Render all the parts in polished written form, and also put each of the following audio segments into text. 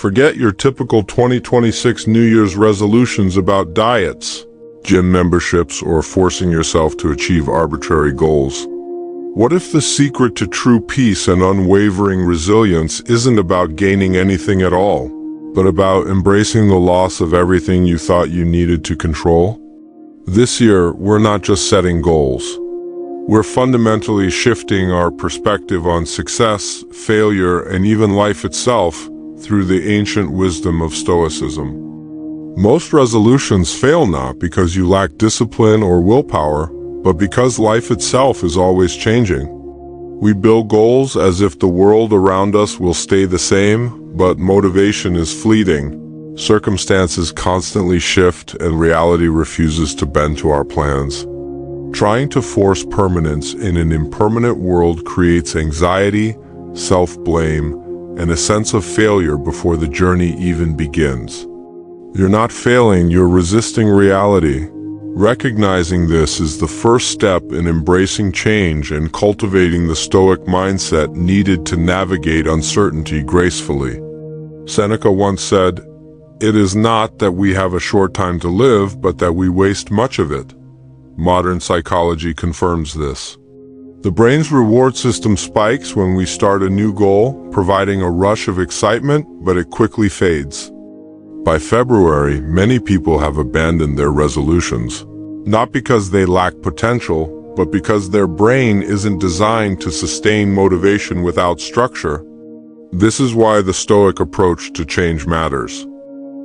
Forget your typical 2026 New Year's resolutions about diets, gym memberships, or forcing yourself to achieve arbitrary goals. What if the secret to true peace and unwavering resilience isn't about gaining anything at all, but about embracing the loss of everything you thought you needed to control? This year, we're not just setting goals. We're fundamentally shifting our perspective on success, failure, and even life itself through the ancient wisdom of Stoicism. Most resolutions fail not because you lack discipline or willpower, but because life itself is always changing. We build goals as if the world around us will stay the same, but motivation is fleeting. Circumstances constantly shift and reality refuses to bend to our plans. Trying to force permanence in an impermanent world creates anxiety, self-blame, and a sense of failure before the journey even begins. You're not failing, you're resisting reality. Recognizing this is the first step in embracing change and cultivating the Stoic mindset needed to navigate uncertainty gracefully. Seneca once said, "It is not that we have a short time to live, but that we waste much of it." Modern psychology confirms this. The brain's reward system spikes when we start a new goal, providing a rush of excitement, but it quickly fades. By February, many people have abandoned their resolutions, not because they lack potential, but because their brain isn't designed to sustain motivation without structure. This is why the Stoic approach to change matters.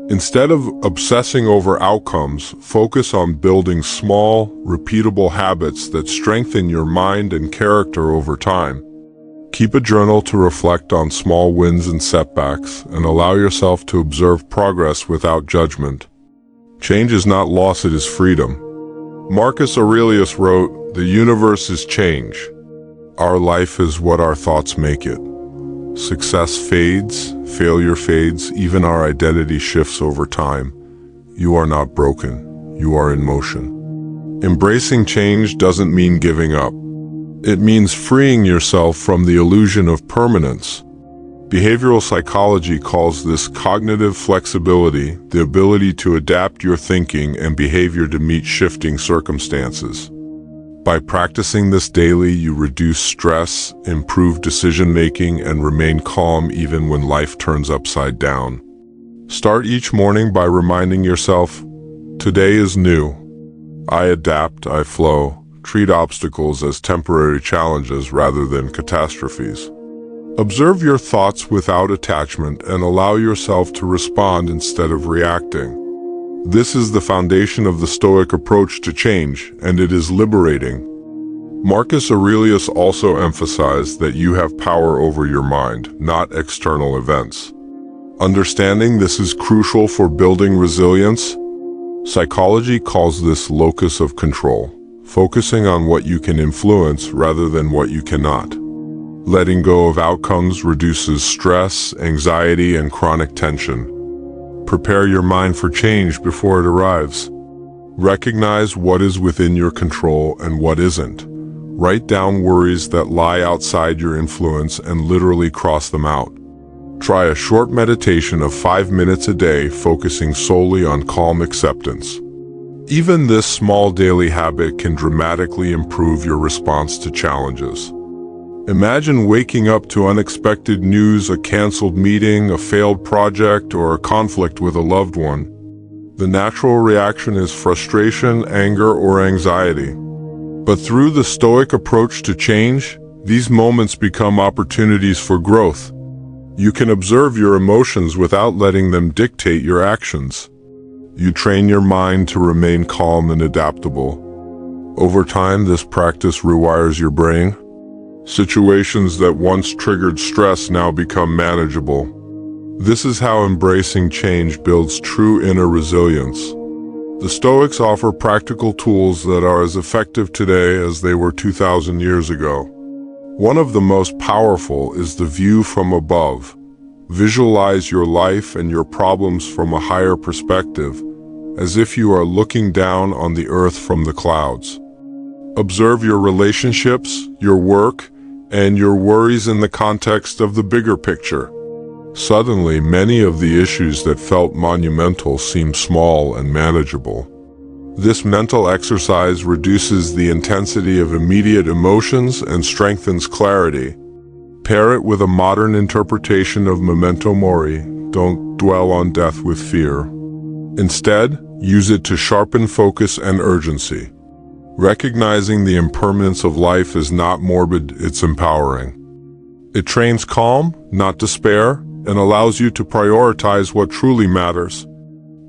Instead of obsessing over outcomes, focus on building small, repeatable habits that strengthen your mind and character over time. Keep a journal to reflect on small wins and setbacks, and allow yourself to observe progress without judgment. Change is not loss, it is freedom. Marcus Aurelius wrote, "The universe is change. Our life is what our thoughts make it." Success fades, failure fades, even our identity shifts over time. You are not broken, you are in motion. Embracing change doesn't mean giving up. It means freeing yourself from the illusion of permanence. Behavioral psychology calls this cognitive flexibility, the ability to adapt your thinking and behavior to meet shifting circumstances. By practicing this daily, you reduce stress, improve decision-making, and remain calm even when life turns upside down. Start each morning by reminding yourself, "Today is new. I adapt, I flow." Treat obstacles as temporary challenges rather than catastrophes. Observe your thoughts without attachment and allow yourself to respond instead of reacting. This is the foundation of the Stoic approach to change, and it is liberating. Marcus Aurelius also emphasized that you have power over your mind, not external events. Understanding this is crucial for building resilience. Psychology calls this locus of control, focusing on what you can influence rather than what you cannot. Letting go of outcomes reduces stress, anxiety, and chronic tension. Prepare your mind for change before it arrives. Recognize what is within your control and what isn't. Write down worries that lie outside your influence and literally cross them out. Try a short meditation of 5 minutes a day, focusing solely on calm acceptance. Even this small daily habit can dramatically improve your response to challenges. Imagine waking up to unexpected news, a canceled meeting, a failed project, or a conflict with a loved one. The natural reaction is frustration, anger, or anxiety. But through the Stoic approach to change, these moments become opportunities for growth. You can observe your emotions without letting them dictate your actions. You train your mind to remain calm and adaptable. Over time, this practice rewires your brain. Situations that once triggered stress now become manageable. This is how embracing change builds true inner resilience. The Stoics offer practical tools that are as effective today as they were 2,000 years ago. One of the most powerful is the view from above. Visualize your life and your problems from a higher perspective, as if you are looking down on the earth from the clouds. Observe your relationships, your work, and your worries in the context of the bigger picture. Suddenly, many of the issues that felt monumental seem small and manageable. This mental exercise reduces the intensity of immediate emotions and strengthens clarity. Pair it with a modern interpretation of Memento Mori. Don't dwell on death with fear. Instead, use it to sharpen focus and urgency. Recognizing the impermanence of life is not morbid, it's empowering. It trains calm, not despair, and allows you to prioritize what truly matters.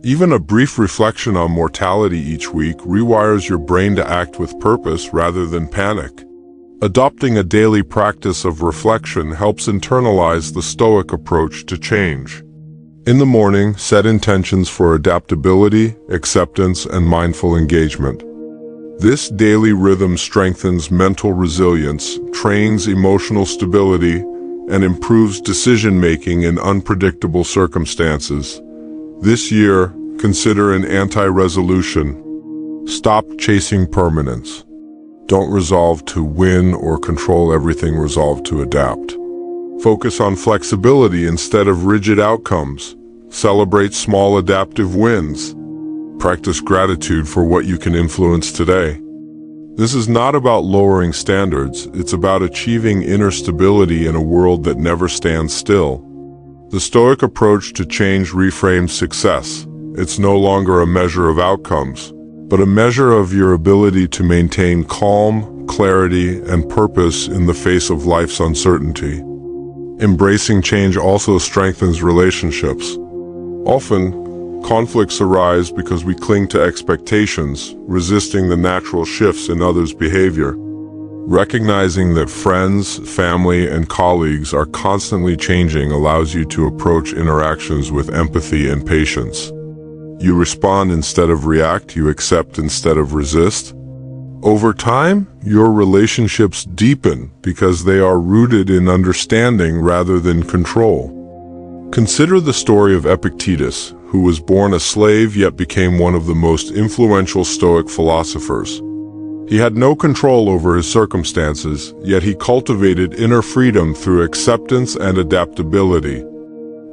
Even a brief reflection on mortality each week rewires your brain to act with purpose rather than panic. Adopting a daily practice of reflection helps internalize the Stoic approach to change. In the morning, set intentions for adaptability, acceptance, and mindful engagement. This daily rhythm strengthens mental resilience, trains emotional stability, and improves decision-making in unpredictable circumstances. This year, consider an anti-resolution. Stop chasing permanence. Don't resolve to win or control everything, resolve to adapt. Focus on flexibility instead of rigid outcomes. Celebrate small adaptive wins. Practice gratitude for what you can influence today. This is not about lowering standards, it's about achieving inner stability in a world that never stands still. The Stoic approach to change reframes success. It's no longer a measure of outcomes, but a measure of your ability to maintain calm, clarity, and purpose in the face of life's uncertainty. Embracing change also strengthens relationships. Often, conflicts arise because we cling to expectations, resisting the natural shifts in others' behavior. Recognizing that friends, family, and colleagues are constantly changing allows you to approach interactions with empathy and patience. You respond instead of react, you accept instead of resist. Over time, your relationships deepen because they are rooted in understanding rather than control. Consider the story of Epictetus, who was born a slave yet became one of the most influential Stoic philosophers. He had no control over his circumstances, yet he cultivated inner freedom through acceptance and adaptability.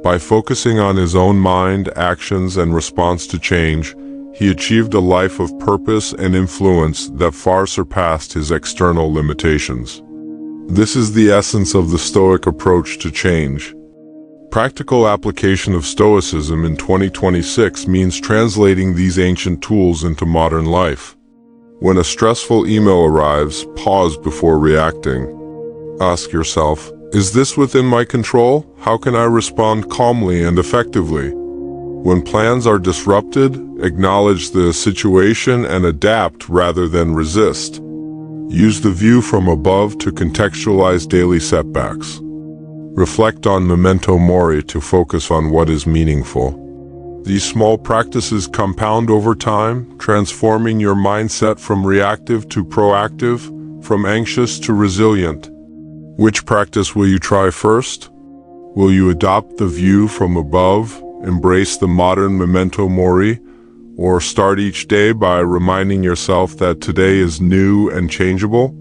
By focusing on his own mind, actions, and response to change, he achieved a life of purpose and influence that far surpassed his external limitations. This is the essence of the Stoic approach to change. Practical application of Stoicism in 2026 means translating these ancient tools into modern life. When a stressful email arrives, pause before reacting. Ask yourself, is this within my control? How can I respond calmly and effectively? When plans are disrupted, acknowledge the situation and adapt rather than resist. Use the view from above to contextualize daily setbacks. Reflect on Memento Mori to focus on what is meaningful. These small practices compound over time, transforming your mindset from reactive to proactive, from anxious to resilient. Which practice will you try first? Will you adopt the view from above, embrace the modern Memento Mori, or start each day by reminding yourself that today is new and changeable?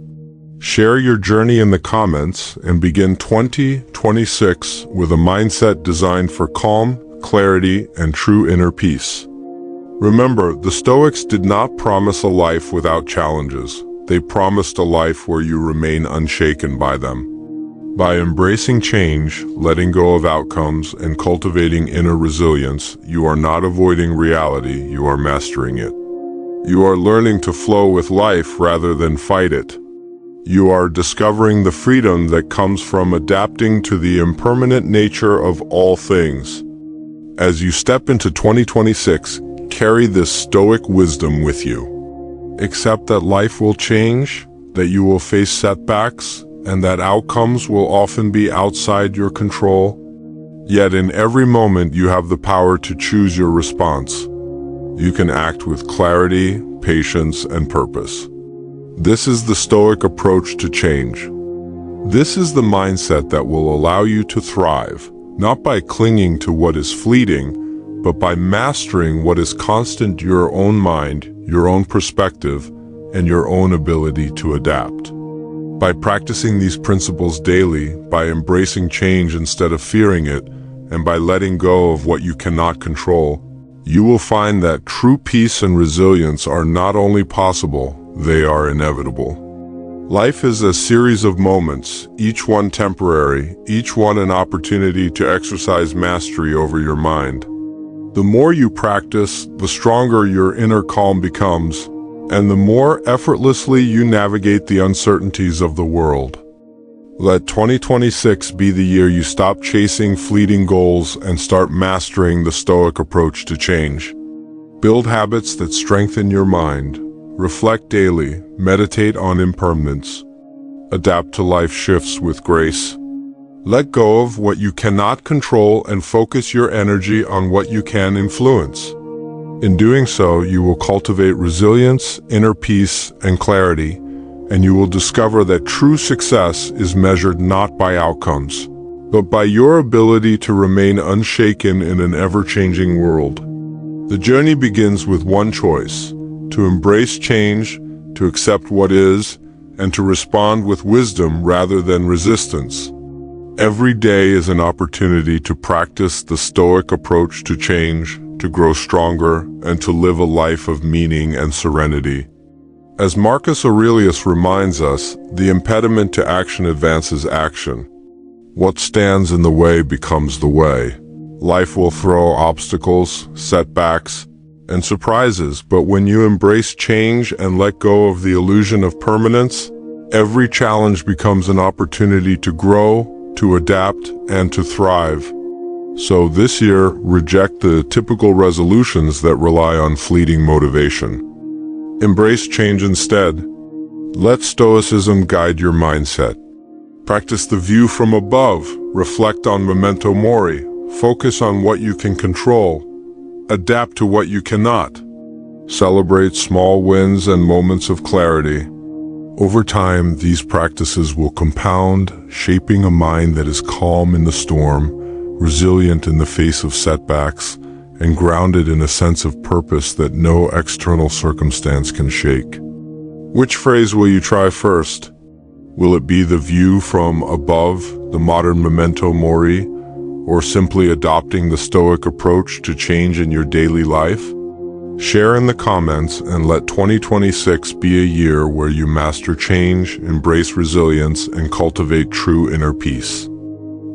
Share your journey in the comments and begin 2026 with a mindset designed for calm, clarity, and true inner peace. Remember, the Stoics did not promise a life without challenges. They promised a life where you remain unshaken by them. By embracing change, letting go of outcomes, and cultivating inner resilience, you are not avoiding reality, you are mastering it. You are learning to flow with life rather than fight it. You are discovering the freedom that comes from adapting to the impermanent nature of all things. As you step into 2026, carry this Stoic wisdom with you. Accept that life will change, that you will face setbacks, and that outcomes will often be outside your control. Yet in every moment you have the power to choose your response. You can act with clarity, patience, and purpose. This is the Stoic approach to change. This is the mindset that will allow you to thrive, not by clinging to what is fleeting, but by mastering what is constant: your own mind, your own perspective, and your own ability to adapt. By practicing these principles daily, by embracing change instead of fearing it, and by letting go of what you cannot control, you will find that true peace and resilience are not only possible, they are inevitable. Life is a series of moments, each one temporary, each one an opportunity to exercise mastery over your mind. The more you practice, the stronger your inner calm becomes, and the more effortlessly you navigate the uncertainties of the world. Let 2026 be the year you stop chasing fleeting goals and start mastering the Stoic approach to change. Build habits that strengthen your mind. Reflect daily, meditate on impermanence. Adapt to life shifts with grace. Let go of what you cannot control and focus your energy on what you can influence. In doing so, you will cultivate resilience, inner peace, and clarity, and you will discover that true success is measured not by outcomes, but by your ability to remain unshaken in an ever-changing world. The journey begins with one choice: to embrace change, to accept what is, and to respond with wisdom rather than resistance. Every day is an opportunity to practice the Stoic approach to change, to grow stronger, and to live a life of meaning and serenity. As Marcus Aurelius reminds us, the impediment to action advances action. What stands in the way becomes the way. Life will throw obstacles, setbacks, and surprises, but when you embrace change and let go of the illusion of permanence, every challenge becomes an opportunity to grow, to adapt, and to thrive. So this year, reject the typical resolutions that rely on fleeting motivation. Embrace change instead. Let Stoicism guide your mindset. Practice the view from above. Reflect on Memento Mori. Focus on what you can control. Adapt to what you cannot. Celebrate small wins and moments of clarity. Over time, these practices will compound, shaping a mind that is calm in the storm, resilient in the face of setbacks, and grounded in a sense of purpose that no external circumstance can shake. Which phrase will you try first? Will it be the view from above, the modern Memento Mori, or simply adopting the Stoic approach to change in your daily life? Share in the comments and let 2026 be a year where you master change, embrace resilience, and cultivate true inner peace.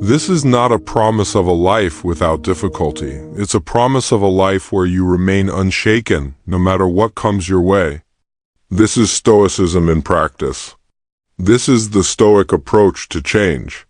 This is not a promise of a life without difficulty. It's a promise of a life where you remain unshaken, no matter what comes your way. This is Stoicism in practice. This is the Stoic approach to change.